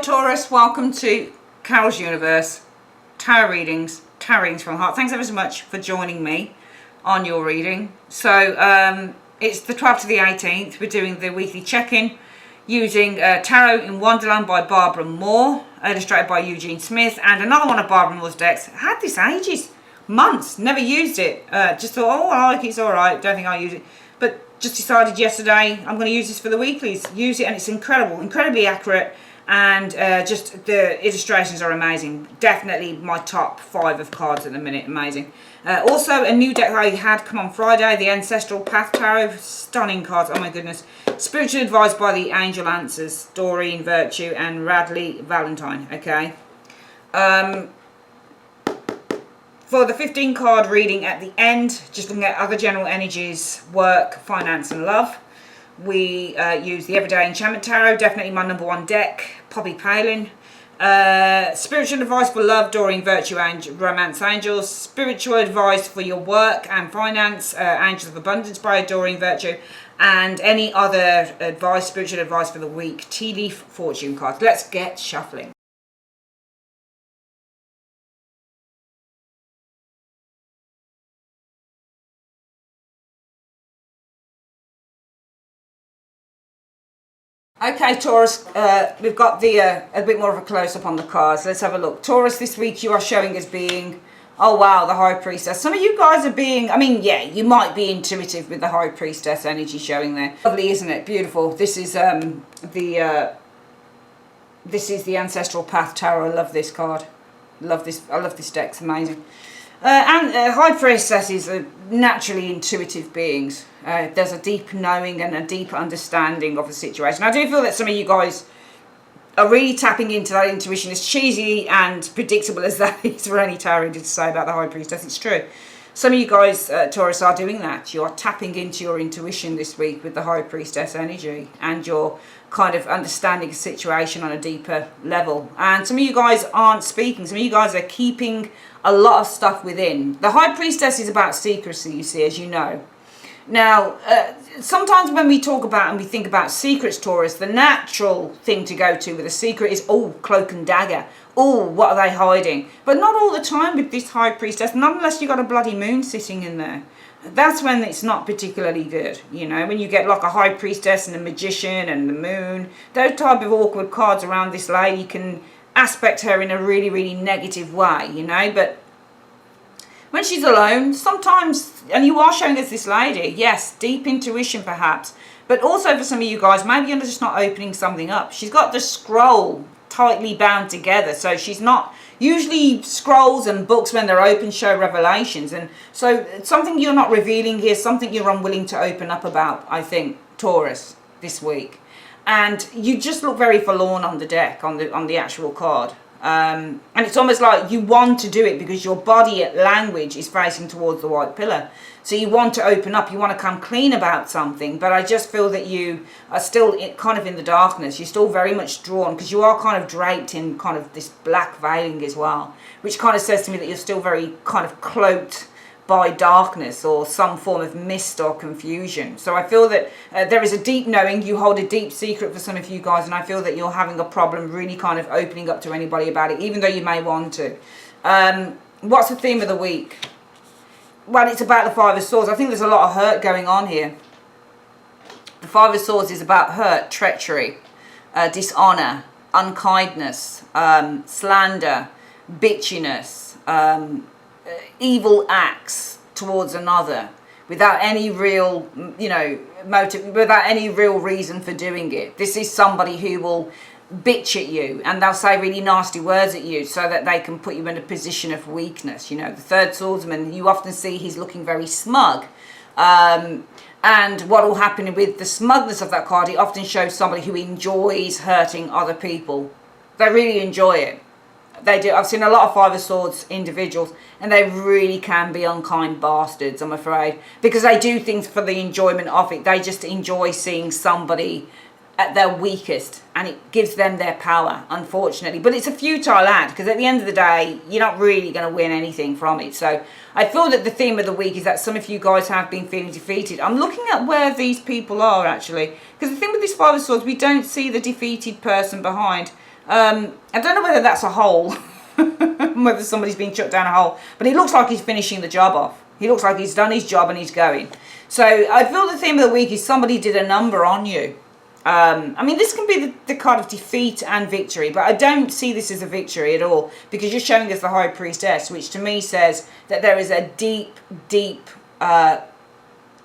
Taurus, welcome to Carol's Universe, tarot readings from the heart. Thanks ever so much for joining me on your reading. So it's the 12th to the 18th. We're doing the weekly check-in using Tarot in Wonderland by Barbara Moore, illustrated by Eugene Smith, and another one of Barbara Moore's decks. I had this ages, months, never used it. Just thought, oh, I like it, it's all right, don't think I'll use it. But just decided yesterday I'm going to use this for the weeklies. Use it, and it's incredible, incredibly accurate. And just the illustrations are amazing. Definitely my top 5 of cards at the minute. Amazing. Also a new deck I had come on Friday, the Ancestral Path Tarot. Stunning cards, oh my goodness. Spiritual advice by the Angel Answers, Doreen Virtue and Radley Valentine. Okay. For the 15 card reading at the end, just looking at other general energies, work, finance and love. We use the Everyday Enchantment Tarot, definitely my #1 deck, Poppy Palin. Spiritual advice for love, Doreen Virtue and Romance Angels. Spiritual advice for your work and finance, Angels of Abundance by Doreen Virtue. And any other advice, spiritual advice for the week, Tea Leaf Fortune cards. Let's get shuffling. Okay, Taurus, we've got the a bit more of a close-up on the cards. Let's have a look. Taurus, this week you are showing as being, oh wow, the High Priestess. Some of you guys are being, I mean, yeah, you might be intuitive with the High Priestess energy showing there. Lovely, isn't it? Beautiful. This is the Ancestral Path Tarot. I love this card. Love this. I love this deck. It's amazing. And High Priestesses are naturally intuitive beings. There's a deep knowing and a deep understanding of the situation. I do feel that some of you guys are really tapping into that intuition. As cheesy and predictable as that is for any tarot reader to say about the High Priestess, it's true. Some of you guys, Taurus, are doing that. You're tapping into your intuition this week with the High Priestess energy, and you're kind of understanding a situation on a deeper level. And some of you guys aren't speaking. Some of you guys are keeping a lot of stuff within. The High Priestess is about secrecy, you see, as you know. Now, sometimes when we talk about and we think about secrets, Taurus, the natural thing to go to with a secret is, oh, cloak and dagger. Oh, what are they hiding? But not all the time with this High Priestess, not unless you've got a bloody moon sitting in there. That's when it's not particularly good, you know, when you get like a High Priestess and a Magician and the moon. Those type of awkward cards around this lady can aspect her in a really, really negative way, you know. But when she's alone, sometimes, and you are showing us this lady, yes, deep intuition perhaps, but also for some of you guys, maybe you're just not opening something up. She's got the scroll tightly bound together, so she's not, usually scrolls and books when they're open show revelations, and so something you're not revealing here, something you're unwilling to open up about, I think, Taurus, this week. And you just look very forlorn on the deck, on the actual card. And it's almost like you want to do it because your body language is facing towards the white pillar. So you want to open up, you want to come clean about something, but I just feel that you are still kind of in the darkness. You're still very much drawn because you are kind of draped in kind of this black veiling as well, which kind of says to me that you're still very kind of cloaked by darkness or some form of mist or confusion. So I feel that there is a deep knowing. You hold a deep secret for some of you guys, and I feel that you're having a problem really kind of opening up to anybody about it, even though you may want to. What's the theme of the week? Well, it's about the Five of Swords. I think there's a lot of hurt going on here. The Five of Swords is about hurt, treachery, dishonour, unkindness, slander, bitchiness, evil acts towards another without any real, you know, motive, without any real reason for doing it. This is somebody who will bitch at you and they'll say really nasty words at you so that they can put you in a position of weakness. You know, the third swordsman, you often see he's looking very smug. And what will happen with the smugness of that card, it often shows somebody who enjoys hurting other people. They really enjoy it. They do. I've seen a lot of Five of Swords individuals, and they really can be unkind bastards, I'm afraid, because they do things for the enjoyment of it. They just enjoy seeing somebody at their weakest, and it gives them their power, unfortunately. But it's a futile act, because at the end of the day, you're not really going to win anything from it. So I feel that the theme of the week is that some of you guys have been feeling defeated. I'm looking at where these people are, actually, because the thing with this Five of Swords, we don't see the defeated person behind. I don't know whether that's a hole, whether somebody's been chucked down a hole, but it looks like he's finishing the job off. He looks like he's done his job and he's going. So I feel the theme of the week is somebody did a number on you. I mean, this can be the card of defeat and victory, but I don't see this as a victory at all, because you're showing us the High Priestess, which to me says that there is a deep, deep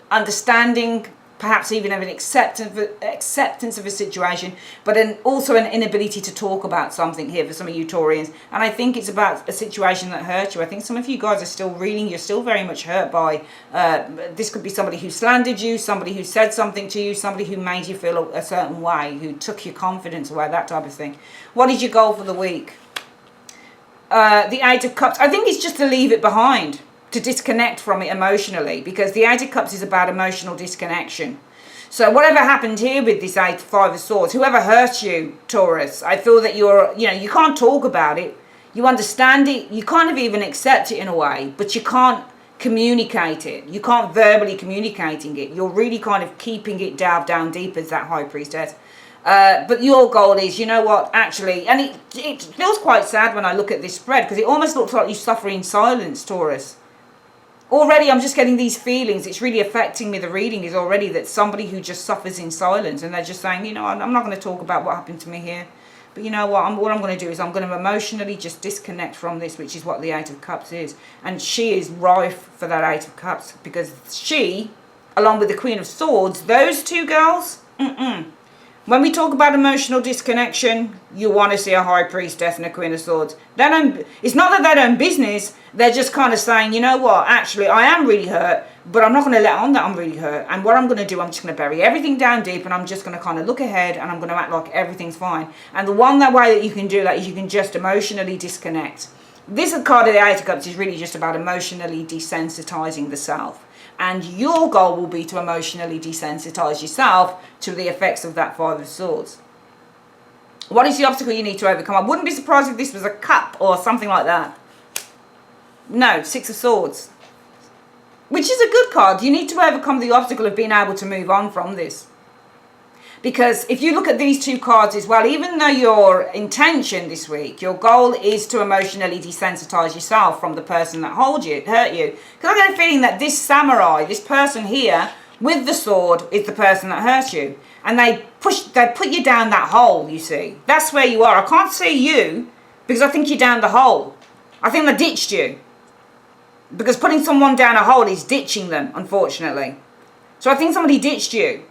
understanding, perhaps even of an acceptance of a situation, but also an inability to talk about something here for some of you Taurians. And I think it's about a situation that hurt you. I think some of you guys are still reeling. You're still very much hurt by, this could be somebody who slandered you, somebody who said something to you, somebody who made you feel a certain way, who took your confidence away, that type of thing. What is your goal for the week? The Eight of Cups. I think it's just to leave it behind, to disconnect from it emotionally, because the Eight of Cups is about emotional disconnection. So whatever happened here with this Five of Swords, whoever hurt you, Taurus, I feel that you can't talk about it. You understand it. You kind of even accept it in a way, but you can't communicate it. You can't verbally communicating it. You're really kind of keeping it down deep as that High Priestess. But your goal is, you know what, actually, and it feels quite sad when I look at this spread, because it almost looks like you suffer in silence, Taurus. Already I'm just getting these feelings. It's really affecting me. The reading is already that somebody who just suffers in silence, and they're just saying, you know, I'm not going to talk about what happened to me here, but you know what, all I'm going to do is I'm going to emotionally just disconnect from this, which is what the Eight of Cups is. And she is rife for that Eight of Cups, because she, along with the Queen of Swords, those two girls, when we talk about emotional disconnection, you want to see a High Priestess and a Queen of Swords. It's not that they don't business, they're just kind of saying, you know what, actually, I am really hurt, but I'm not going to let on that I'm really hurt. And what I'm going to do, I'm just going to bury everything down deep, and I'm just going to kind of look ahead, and I'm going to act like everything's fine. And the way that you can do that is you can just emotionally disconnect. This card of the Eight of Cups is really just about emotionally desensitizing the self. And your goal will be to emotionally desensitize yourself to the effects of that Five of Swords. What is the obstacle you need to overcome? I wouldn't be surprised if this was a cup or something like that. No, Six of Swords. Which is a good card. You need to overcome the obstacle of being able to move on from this. Because if you look at these two cards as well, even though your intention this week, your goal is to emotionally desensitize yourself from the person that hurt you. Because I get a feeling that this samurai, this person here with the sword, is the person that hurt you. And they put you down that hole, you see. That's where you are. I can't see you because I think you're down the hole. I think they ditched you. Because putting someone down a hole is ditching them, unfortunately. So I think somebody ditched you.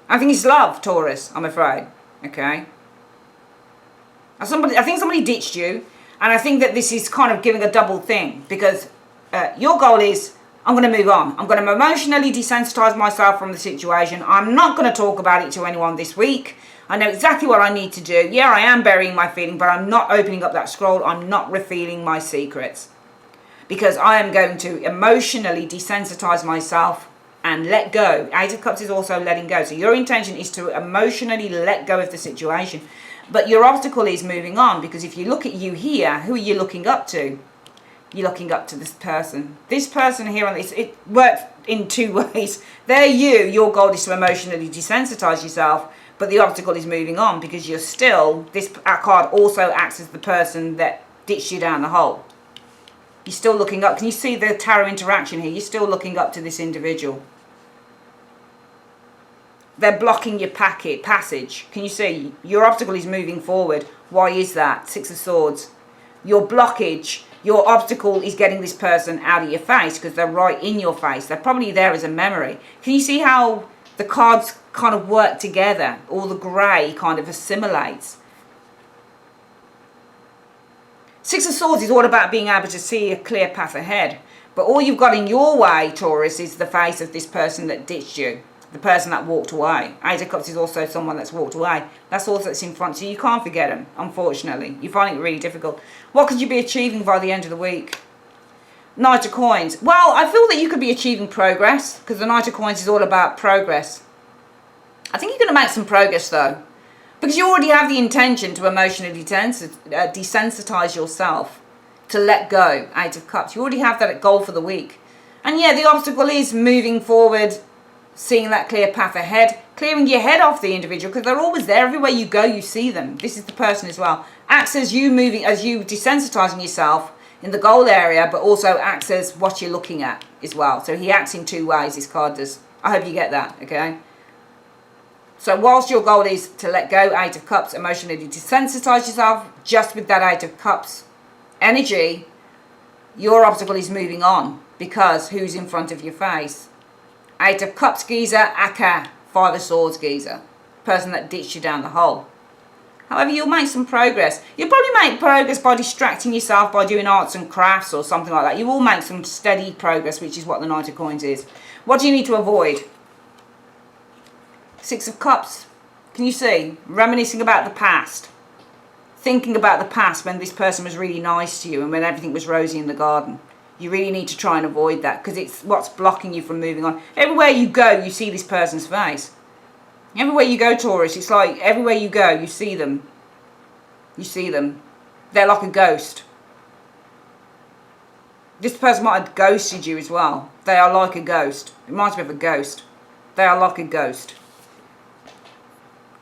I think it's love, Taurus, I'm afraid. Okay? I think somebody ditched you. And I think that this is kind of giving a double thing. Because your goal is, I'm going to move on. I'm going to emotionally desensitize myself from the situation. I'm not going to talk about it to anyone this week. I know exactly what I need to do. Yeah, I am burying my feeling, but I'm not opening up that scroll. I'm not revealing my secrets. Because I am going to emotionally desensitize myself and let go. Eight of Cups is also letting go. So your intention is to emotionally let go of the situation. But your obstacle is moving on, because if you look at you here, who are you looking up to? You're looking up to this person. This person here on this, it works in two ways. They're you. Your goal is to emotionally desensitize yourself, but the obstacle is moving on because you're still, this card also acts as the person that ditched you down the hole. You're still looking up. Can you see the tarot interaction here? You're still looking up to this individual. They're blocking your passage. Can you see? Your obstacle is moving forward. Why is that? Six of Swords. Your blockage, your obstacle is getting this person out of your face because they're right in your face. They're probably there as a memory. Can you see how the cards kind of work together? All the grey kind of assimilates. Six of Swords is all about being able to see a clear path ahead. But all you've got in your way, Taurus, is the face of this person that ditched you. The person that walked away. Eight of Cups is also someone that's walked away. That's all that's in front. So you can't forget them, unfortunately. You find it really difficult. What could you be achieving by the end of the week? Knight of Coins. Well, I feel that you could be achieving progress, because the Knight of Coins is all about progress. I think you're going to make some progress, though. Because you already have the intention to emotionally desensitize yourself. To let go. Eight of Cups. You already have that goal for the week. And yeah, the obstacle is moving forward seeing that clear path ahead, clearing your head off the individual, because they're always there. Everywhere you go, you see them. This is the person as well. Acts as you moving, as you desensitizing yourself in the goal area, but also acts as what you're looking at as well. So he acts in two ways, this card does. I hope you get that, okay? So whilst your goal is to let go, Eight of Cups, emotionally desensitize yourself, just with that Eight of Cups energy, your obstacle is moving on, because who's in front of your face? Eight of Cups geezer, aka Five of Swords geezer, person that ditched you down the hole. However, you'll make some progress. You'll probably make progress by distracting yourself by doing arts and crafts or something like that. You will make some steady progress, which is what the Knight of Coins is. What do you need to avoid? Six of Cups. Can you see? Reminiscing about the past. Thinking about the past when this person was really nice to you and when everything was rosy in the garden. You really need to try and avoid that, because it's what's blocking you from moving on. Everywhere you go, you see this person's face. Everywhere you go, Taurus, it's like everywhere you go, you see them. You see them. They're like a ghost. This person might have ghosted you as well. They are like a ghost. It reminds me of a ghost. They are like a ghost.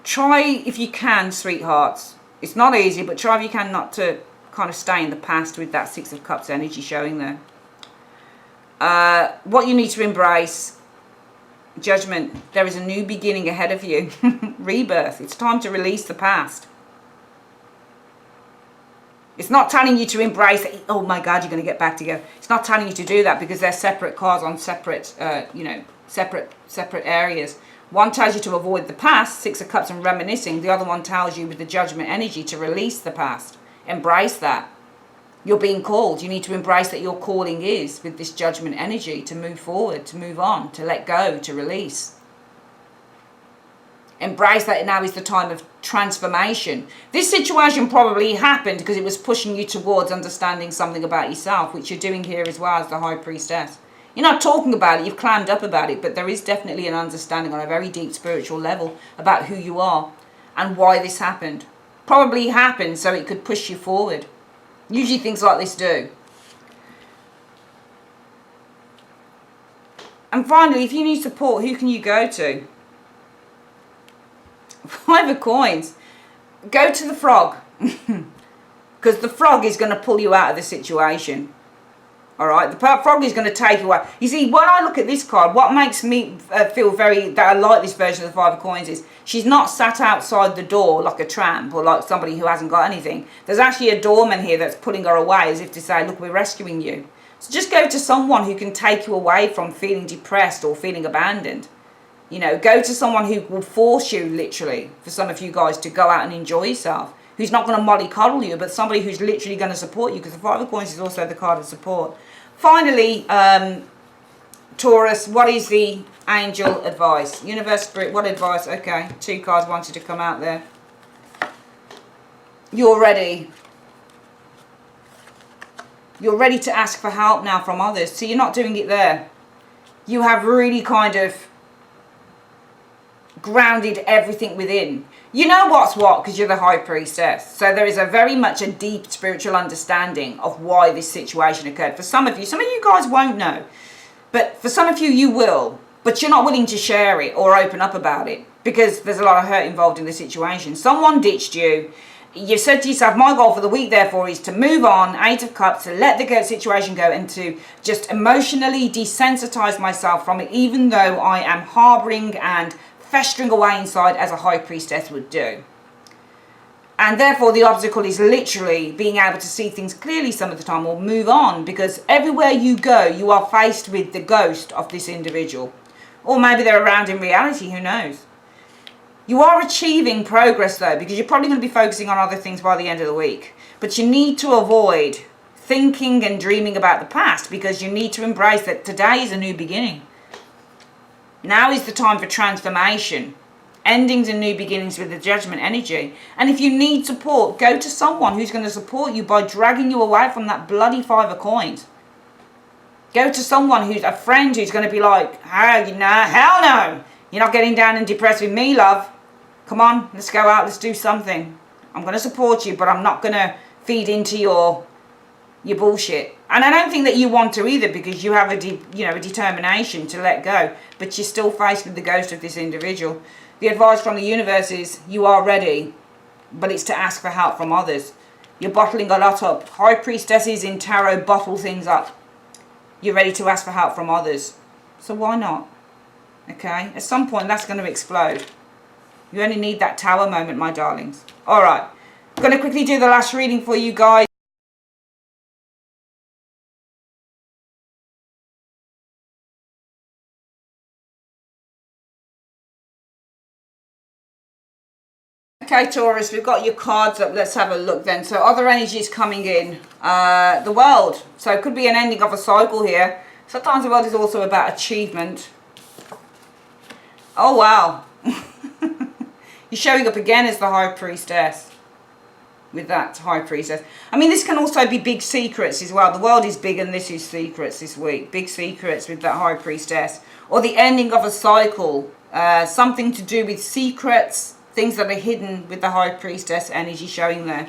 Try, if you can, sweethearts. It's not easy, but try if you can not to kind of stay in the past with that Six of Cups energy showing there. What you need to embrace, Judgment. There is a new beginning ahead of you. Rebirth. It's time to release the past. It's not telling you to embrace it. Oh my God, you're going to get back together. It's not telling you to do that, because they're separate cards on separate, separate areas. One tells you to avoid the past, Six of Cups and reminiscing. The other one tells you with the Judgment energy to release the past. Embrace that. You're being called. You need to embrace that your calling is with this Judgment energy to move forward, to move on, to let go, to release. Embrace that now is the time of transformation. This situation probably happened because it was pushing you towards understanding something about yourself, which you're doing here as well as the High Priestess. You're not talking about it, you've clammed up about it, but there is definitely an understanding on a very deep spiritual level about who you are and why this happened. Probably happened so it could push you forward. Usually things like this do. And finally, if you need support, who can you go to? Five of Coins. Go to the frog. Because the frog is going to pull you out of the situation. Alright, the frog is going to take you away. You see, when I look at this card, what makes me feel that I like this version of the Five of Coins is she's not sat outside the door like a tramp or like somebody who hasn't got anything. There's actually a doorman here that's pulling her away as if to say, look, we're rescuing you. So just go to someone who can take you away from feeling depressed or feeling abandoned. You know, go to someone who will force you, literally, for some of you guys, to go out and enjoy yourself. Who's not going to mollycoddle you, but somebody who's literally going to support you, because the Five of Coins is also the card of support. Finally, Taurus, what is the angel advice? Universe, Spirit, what advice? Okay, two cards wanted to come out there. You're ready. You're ready to ask for help now from others. So you're not doing it there. You have really kind of grounded everything within. You know what's what, because you're the High Priestess. So there is a very much a deep spiritual understanding of why this situation occurred. For some of you guys won't know. But for some of you, you will. But you're not willing to share it or open up about it, because there's a lot of hurt involved in the situation. Someone ditched you. You've said to yourself, my goal for the week, therefore, is to move on, Eight of Cups, to let the situation go and to just emotionally desensitize myself from it, even though I am harboring and festering away inside as a High Priestess would do. And therefore the obstacle is literally being able to see things clearly some of the time, or move on, because everywhere you go you are faced with the ghost of this individual. Or maybe they're around in reality, who knows. You are achieving progress though, because you're probably going to be focusing on other things by the end of the week. But you need to avoid thinking and dreaming about the past, because you need to embrace that today is a new beginning. Now is the time for transformation, endings and new beginnings with the Judgment energy. And if you need support, go to someone who's going to support you by dragging you away from that bloody Five of Coins. Go to someone who's a friend who's going to be like, hell no, you're not getting down and depressed with me, love. Come on, let's go out, let's do something. I'm going to support you, but I'm not going to feed into your your bullshit. And I don't think that you want to either, because you have a determination to let go, but you're still faced with the ghost of this individual. The advice from the universe is you are ready, but it's to ask for help from others. You're bottling a lot up. High priestesses in tarot bottle things up. You're ready to ask for help from others. So why not? Okay, at some point that's going to explode. You only need that tower moment, my darlings. All right, I'm going to quickly do the last reading for you guys. Okay, Taurus, we've got your cards up. Let's have a look then. So other energies coming in. The world. So it could be an ending of a cycle here. Sometimes the world is also about achievement. Oh, wow. You're showing up again as the High Priestess. With that High Priestess. I mean, this can also be big secrets as well. The world is big and this is secrets this week. Big secrets with that High Priestess. Or the ending of a cycle. Something to do with secrets. Things that are hidden with the High Priestess energy showing there.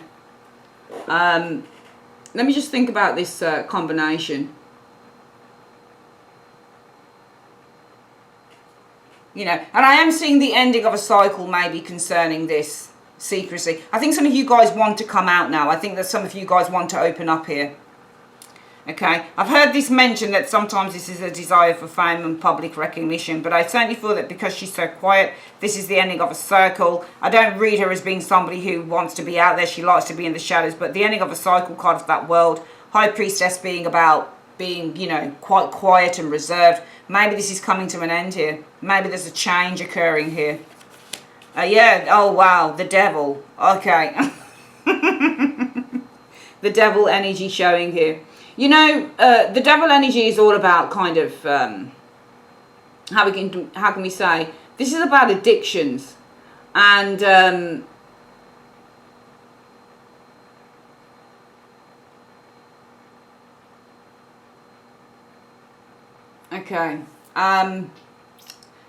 Let me just think about this combination. You know, and I am seeing the ending of a cycle maybe concerning this secrecy. I think some of you guys want to come out now. I think that some of you guys want to open up here. Okay, I've heard this mentioned that sometimes this is a desire for fame and public recognition, but I certainly feel that because she's so quiet, this is the ending of a circle. I don't read her as being somebody who wants to be out there. She likes to be in the shadows, but the ending of a cycle card of that world, High Priestess being about being, you know, quite quiet and reserved. Maybe this is coming to an end here. Maybe there's a change occurring here. Yeah, oh wow, the devil. Okay. The devil energy showing here. You know, the devil energy is all about kind of, how can we say, this is about addictions. And, okay,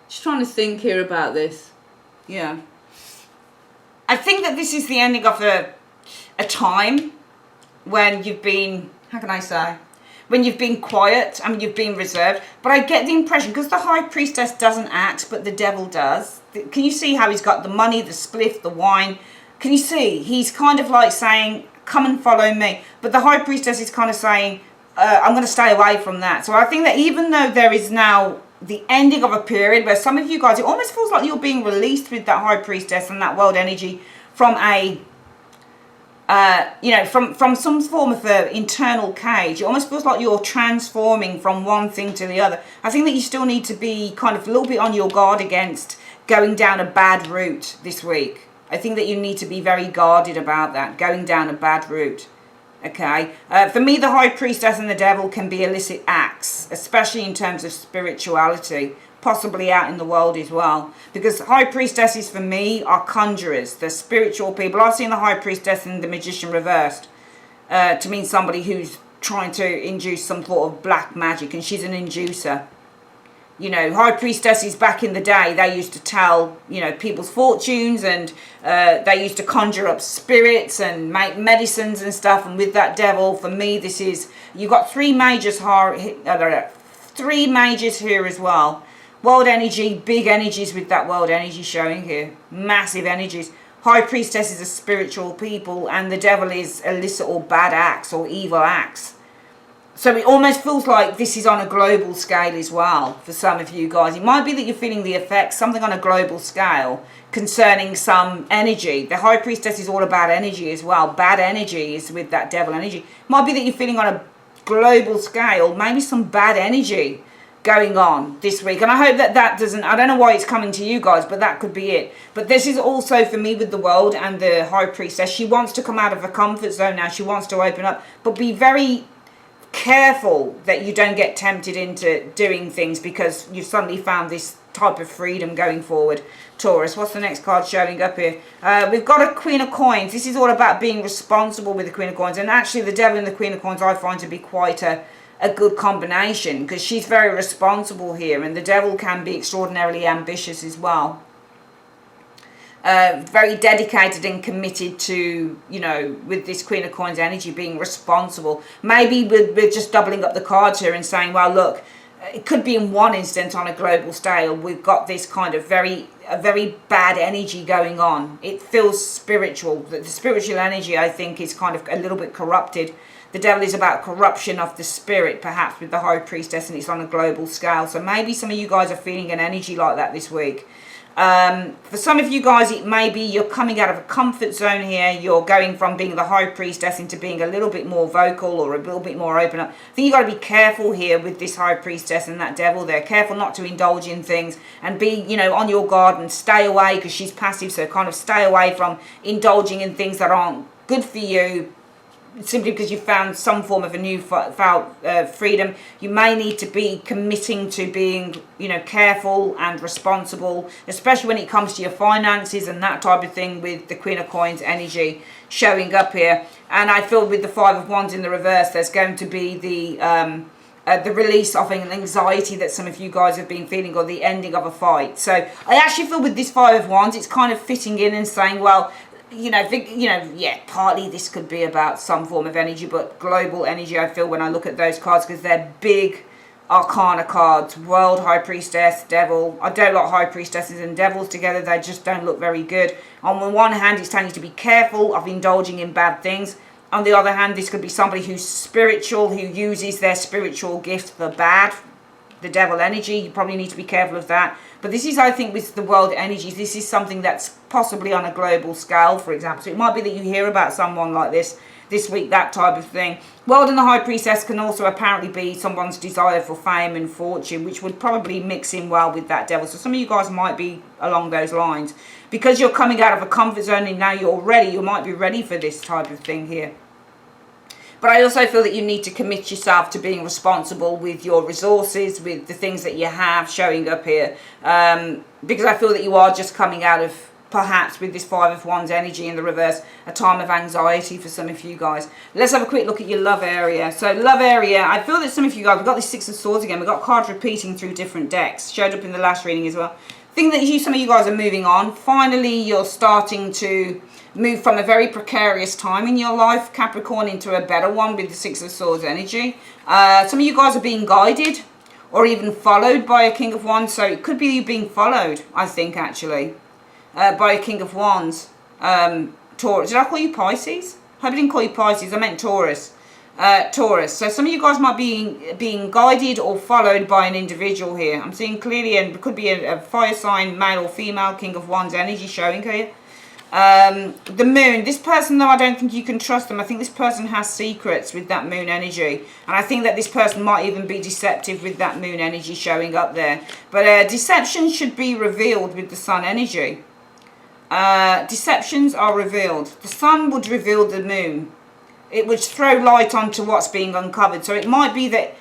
just trying to think here about this. Yeah. I think that this is the ending of a time when you've been, how can I say, when you've been quiet, I mean, you've been reserved. But I get the impression, because the High Priestess doesn't act, but the devil does. Can you see how he's got the money, the spliff, the wine? Can you see? He's kind of like saying, come and follow me. But the High Priestess is kind of saying, I'm going to stay away from that. So I think that even though there is now the ending of a period where some of you guys, it almost feels like you're being released with that High Priestess and that world energy from a, you know, from some form of internal cage. It almost feels like you're transforming from one thing to the other. I think that you still need to be kind of a little bit on your guard against going down a bad route this week. I think that you need to be very guarded about that, going down a bad route. Okay, for me, the High Priestess and the devil can be illicit acts, especially in terms of spirituality, possibly out in the world as well. Because High Priestesses for me are conjurers, they're spiritual people. I've seen the High Priestess and the Magician reversed to mean somebody who's trying to induce some sort of black magic, and she's an inducer. You know, High Priestesses back in the day, they used to tell, you know, people's fortunes, and they used to conjure up spirits and make medicines and stuff. And with that devil, for me, this is, you've got three majors here as well. World energy, big energies with that world energy showing here. Massive energies. High Priestesses are spiritual people, and the devil is illicit or bad acts or evil acts. So it almost feels like this is on a global scale as well for some of you guys. It might be that you're feeling the effects, something on a global scale concerning some energy. The High Priestess is all about energy as well. Bad energy is with that devil energy. It might be that you're feeling on a global scale, maybe some bad energy going on this week. And I hope that that doesn't, I don't know why it's coming to you guys, but that could be it. But this is also for me with the world and the High Priestess. She wants to come out of her comfort zone now. She wants to open up, but be very careful that you don't get tempted into doing things because you've suddenly found this type of freedom going forward. Taurus, what's the next card showing up here? We've got a Queen of Coins. This is all about being responsible with the Queen of Coins, and actually the devil and the Queen of Coins I find to be quite a good combination, because she's very responsible here, and the devil can be extraordinarily ambitious as well. very dedicated and committed to, you know, with this Queen of Coins energy, being responsible. Maybe we're just doubling up the cards here and saying, well, look, it could be in one instant on a global scale, we've got this kind of very bad energy going on. It feels spiritual. The spiritual energy, I think, is kind of a little bit corrupted. The devil is about corruption of the spirit, perhaps, with the High Priestess, and it's on a global scale. So maybe some of you guys are feeling an energy like that this week. For some of you guys, it may be you're coming out of a comfort zone here. You're going from being the High Priestess into being a little bit more vocal or a little bit more open up. I think you've got to be careful here with this High Priestess and that devil there. Careful not to indulge in things and be, you know, on your guard and stay away, because she's passive. So kind of stay away from indulging in things that aren't good for you, simply because you found some form of a new freedom. You may need to be committing to being, you know, careful and responsible, especially when it comes to your finances and that type of thing, with the Queen of Coins energy showing up here. And I feel with the Five of Wands in the reverse, there's going to be the release of an anxiety that some of you guys have been feeling, or the ending of a fight. So I actually feel with this Five of Wands, it's kind of fitting in and saying, well, yeah, partly this could be about some form of energy, but global energy, I feel, when I look at those cards, because they're big arcana cards. World, High Priestess, Devil. I don't like High Priestesses and Devils together. They just don't look very good. On the one hand, it's telling you to be careful of indulging in bad things. On the other hand, this could be somebody who's spiritual, who uses their spiritual gift for bad. The devil energy, you probably need to be careful of that. But this is, I think, with the world energies, this is something that's possibly on a global scale, for example. So it might be that you hear about someone like this week, that type of thing. World and the High Priestess can also apparently be someone's desire for fame and fortune, which would probably mix in well with that devil. So some of you guys might be along those lines. Because you're coming out of a comfort zone and now you're ready, you might be ready for this type of thing here. But I also feel that you need to commit yourself to being responsible with your resources, with the things that you have showing up here. Because I feel that you are just coming out of, perhaps with this Five of Wands energy in the reverse, a time of anxiety for some of you guys. Let's have a quick look at your love area. So love area, I feel that some of you guys, we've got this Six of Swords again. We've got cards repeating through different decks. Showed up in the last reading as well. I think that some of you guys are moving on. Finally, you're starting to move from a very precarious time in your life, Capricorn, into a better one with the Six of Swords energy. Some of you guys are being guided or even followed by a King of Wands. So it could be you being followed, I think, actually, by a King of Wands. Taurus. Did I call you Pisces? I hope I didn't call you Pisces. I meant Taurus. Taurus. So some of you guys might be being guided or followed by an individual here. I'm seeing clearly, and it could be a fire sign, male or female, King of Wands energy showing here. The moon, this person, though, I don't think you can trust them. I think this person has secrets with that moon energy, and I think that this person might even be deceptive with that moon energy showing up there. But deception should be revealed with the sun energy. Deceptions are revealed. The sun would reveal the moon. It would throw light onto what's being uncovered. So it might be that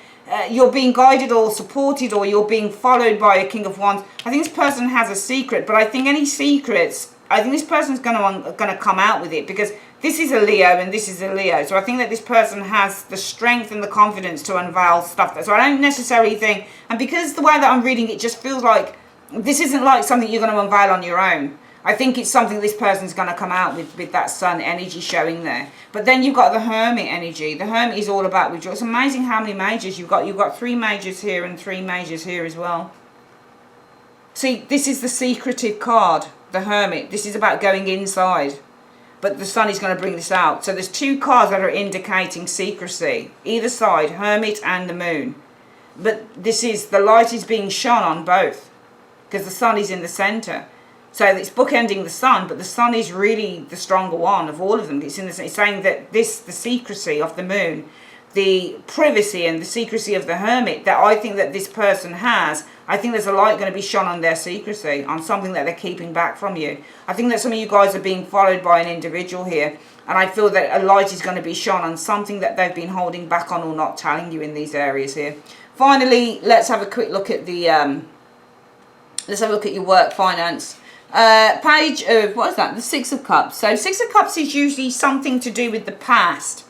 you're being guided or supported, or you're being followed by a King of Wands. I think this person has a secret, but I think any secrets, I think this person's going to come out with it, because this is a Leo and this is a Leo. So I think that this person has the strength and the confidence to unveil stuff. So I don't necessarily think, and because the way that I'm reading it just feels like this isn't like something you're going to unveil on your own. I think it's something this person's going to come out with that sun energy showing there. But then you've got the Hermit energy. The Hermit is all about withdrawal. It's amazing how many majors you've got. You've got 3 majors here and 3 majors here as well. See, this is the secretive card, the Hermit. This is about going inside. But the sun is going to bring this out. So there's 2 cards that are indicating secrecy. Either side, Hermit and the Moon. But this is, the light is being shone on both, because the sun is in the center. So it's bookending the sun, but the sun is really the stronger one of all of them. It's saying that the secrecy of the moon, the privacy and the secrecy of the hermit that I think that this person has, I think there's a light going to be shone on their secrecy, on something that they're keeping back from you. I think that some of you guys are being followed by an individual here, and I feel that a light is going to be shone on something that they've been holding back on or not telling you in these areas here. Finally, let's have a quick look at the let's have a look at your work, finance. Page of, what is that? The Six of Cups. So Six of Cups is usually something to do with the past.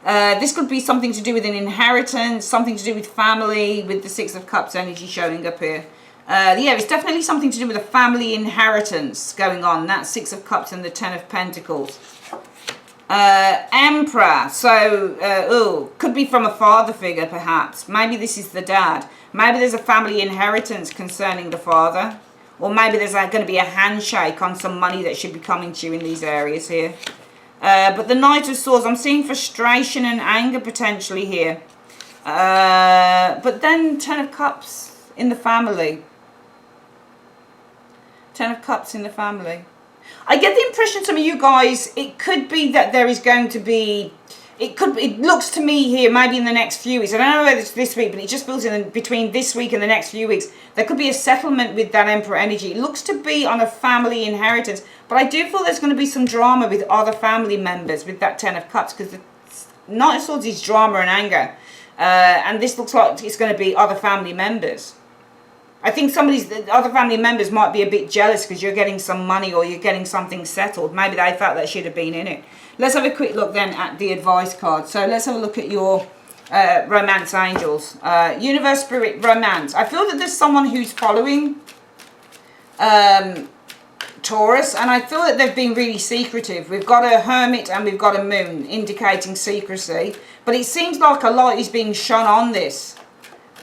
This could be something to do with an inheritance, something to do with family, with the Six of Cups energy showing up here. Yeah, it's definitely something to do with a family inheritance going on. That's Six of Cups and the Ten of Pentacles. Emperor. So, could be from a father figure, perhaps. Maybe this is the dad. Maybe there's a family inheritance concerning the father. Or maybe there's going to be a handshake on some money that should be coming to you in these areas here. But the Knight of Swords, I'm seeing frustration and anger potentially here. But then Ten of Cups in the family. Ten of Cups in the family. I get the impression, some of you guys, it could be that there is going to be, it looks to me here, maybe in the next few weeks, I don't know whether it's this week, but it just feels in between this week and the next few weeks, there could be a settlement with that Emperor energy. It looks to be on a family inheritance, but I do feel there's going to be some drama with other family members with that Ten of Cups, because the Knight of Swords is drama and anger, and this looks like it's going to be other family members. I think the other family members might be a bit jealous because you're getting some money or you're getting something settled. Maybe they felt they should have been in it. Let's have a quick look then at the advice card. So let's have a look at your romance angels. Universe, Spirit, Romance. I feel that there's someone who's following Taurus, and I feel that they've been really secretive. We've got a Hermit and we've got a Moon indicating secrecy. But it seems like a light is being shone on this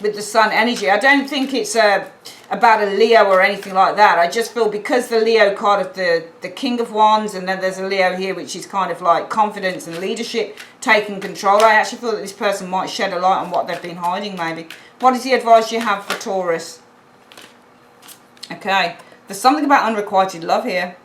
with the Sun energy. I don't think it's about a Leo or anything like that. I just feel because the Leo card of the King of Wands, and then there's a Leo here which is kind of like confidence and leadership, taking control. I actually feel that this person might shed a light on what they've been hiding maybe. What is the advice you have for Taurus? Okay, there's something about unrequited love here.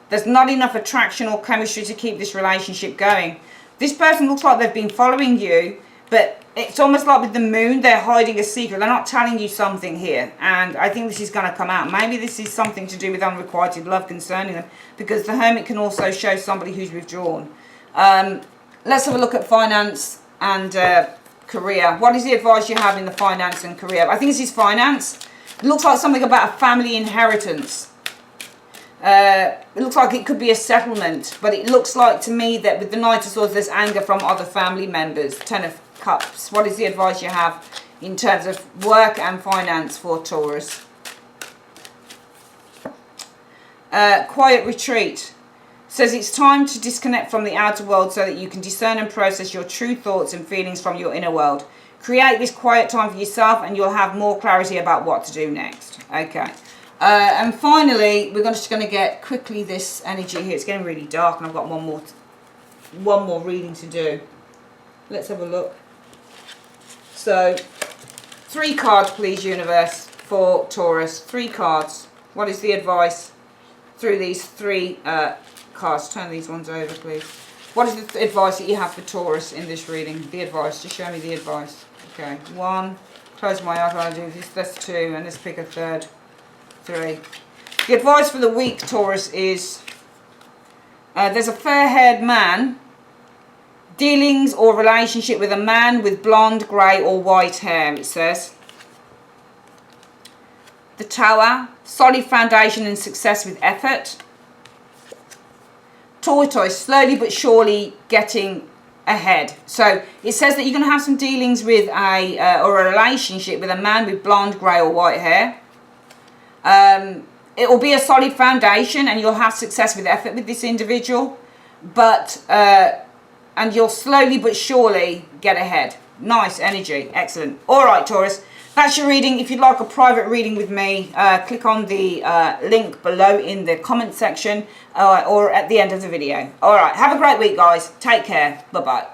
There's not enough attraction or chemistry to keep this relationship going. This person looks like they've been following you, but it's almost like with the Moon, they're hiding a secret. They're not telling you something here. And I think this is going to come out. Maybe this is something to do with unrequited love concerning them. Because the Hermit can also show somebody who's withdrawn. Let's have a look at finance and career. What is the advice you have in the finance and career? I think this is finance. It looks like something about a family inheritance. It looks like it could be a settlement. But it looks like to me that with the Knight of Swords, there's anger from other family members. Ten of Cups. What is the advice you have in terms of work and finance for Taurus? Quiet retreat. Says it's time to disconnect from the outer world so that you can discern and process your true thoughts and feelings from your inner world. Create this quiet time for yourself and you'll have more clarity about what to do next. Okay. And finally, we're just going to get quickly this energy here. It's getting really dark and I've got one more reading to do. Let's have a look. So, 3 cards, please, Universe, for Taurus. 3 cards. What is the advice through these 3 cards? Turn these ones over, please. What is the advice that you have for Taurus in this reading? The advice. Just show me the advice. Okay. 1. Close my eyes while I do this. That's 2. And let's pick a third. 3. The advice for the week, Taurus, is there's a fair-haired man. Dealings or relationship with a man with blonde, grey or white hair, it says. The Tower, solid foundation and success with effort. Tortoise, slowly but surely getting ahead. So it says that you're going to have some dealings with or a relationship with a man with blonde, grey or white hair. It will be a solid foundation and you'll have success with effort with this individual. But and you'll slowly but surely get ahead. Nice energy. Excellent. All right, Taurus. That's your reading. If you'd like a private reading with me, click on the link below in the comment section or at the end of the video. All right. Have a great week, guys. Take care. Bye-bye.